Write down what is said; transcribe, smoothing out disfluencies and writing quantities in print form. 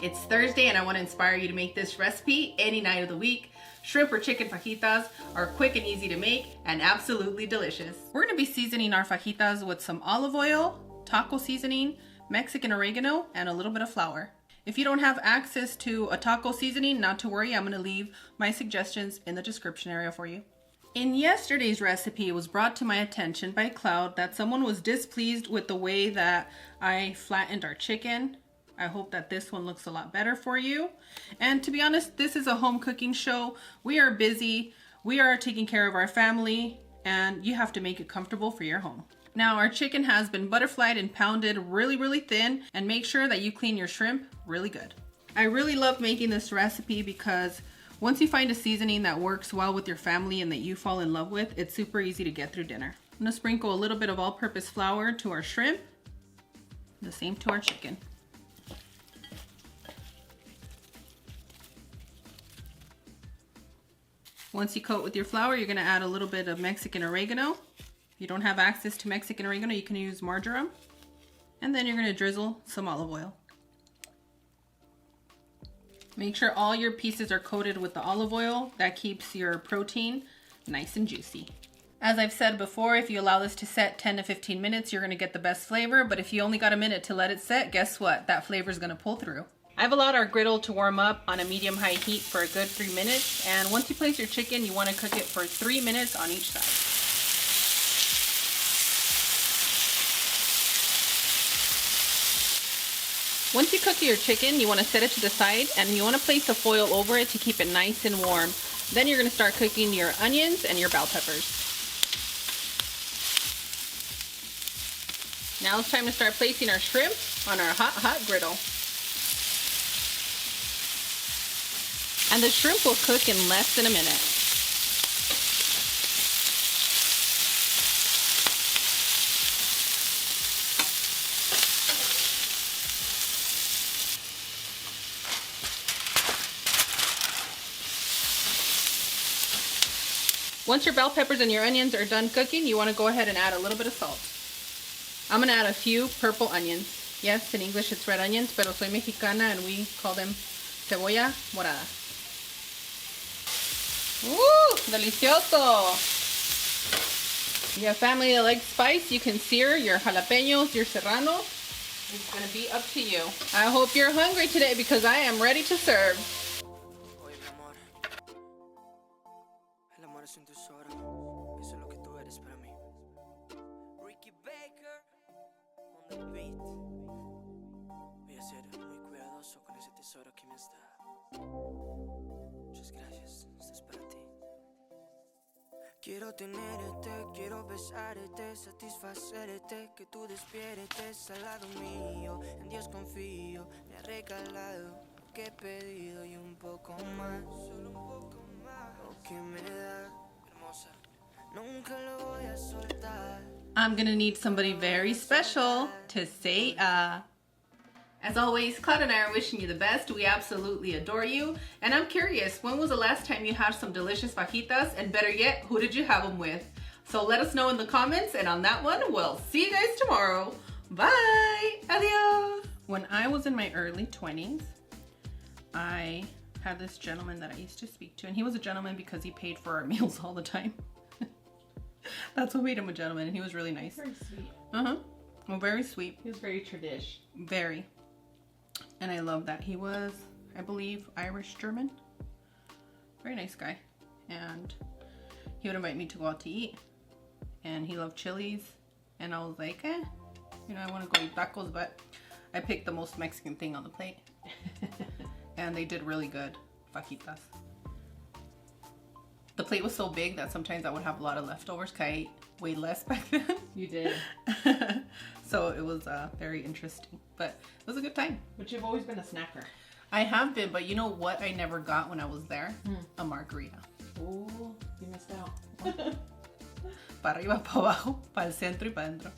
It's Thursday and I want to inspire you to make this recipe any night of the week. Shrimp or chicken fajitas are quick and easy to make and absolutely delicious. We're going to be seasoning our fajitas with some olive oil, taco seasoning, Mexican oregano, and a little bit of flour. If you don't have access to a taco seasoning, not to worry, I'm going to leave my suggestions in the description area for you. In yesterday's recipe, it was brought to my attention by Cloud that someone was displeased with the way that I flattened our chicken. I hope that this one looks a lot better for you. And to be honest, this is a home cooking show. We are busy, we are taking care of our family, and you have to make it comfortable for your home. Now our chicken has been butterflied and pounded really thin, and make sure that you clean your shrimp really good. I really love making this recipe because once you find a seasoning that works well with your family and that you fall in love with, it's super easy to get through dinner. I'm gonna sprinkle a little bit of all-purpose flour to our shrimp, the same to our chicken. Once you coat with your flour, you're gonna add a little bit of Mexican oregano. If you don't have access to Mexican oregano, you can use marjoram. And then you're gonna drizzle some olive oil. Make sure all your pieces are coated with the olive oil. That keeps your protein nice and juicy. As I've said before, if you allow this to set 10 to 15 minutes, you're gonna get the best flavor. But if you only got a minute to let it set, guess what? That flavor is gonna pull through. I've allowed our griddle to warm up on a medium-high heat for a good 3 minutes. And once you place your chicken, you wanna cook it for 3 minutes on each side. Once you cook your chicken, you want to set it to the side and you want to place a foil over it to keep it nice and warm. Then you're going to start cooking your onions and your bell peppers. Now it's time to start placing our shrimp on our hot griddle. And the shrimp will cook in less than a minute. Once your bell peppers and your onions are done cooking, you want to go ahead and add a little bit of salt. I'm going to add a few purple onions. Yes, in English it's red onions, pero soy mexicana and we call them cebolla morada. Ooh, delicioso! If you have family that likes spice, you can sear your jalapeños, your serrano. It's going to be up to you. I hope you're hungry today because I am ready to serve. Quiero tenerte, quiero besarte, satisfacerte, que tú despiertes al lado mío. En Dios confío, me ha regalado lo que he pedido y un poco más, solo un poco más. Lo que me da, hermosa, nunca lo voy a soltar. I'm gonna need somebody very special to say As always, Cloud and I are wishing you the best. We absolutely adore you. And I'm curious, when was the last time you had some delicious fajitas? And better yet, who did you have them with? So let us know in the comments. And on that one, we'll see you guys tomorrow. Bye. Adios. When I was in my early 20s, I had this gentleman that I used to speak to. And he was a gentleman because he paid for our meals all the time. That's what made him a gentleman. And he was really nice. Very sweet. Uh-huh. Well, very sweet. He was very tradish. Very. And I love that. He was, I believe, Irish-German. Very nice guy. And he would invite me to go out to eat. And he loved chilies. And I was like, I want to go eat tacos, but I picked the most Mexican thing on the plate. And they did really good fajitas. The plate was so big that sometimes I would have a lot of leftovers because I ate way less back then. You did. So it was very interesting, but it was a good time. But you've always been a snacker. I have been, but you know what I never got when I was there? A margarita. Oh, you missed out. Para arriba, para abajo, para el centro y para adentro.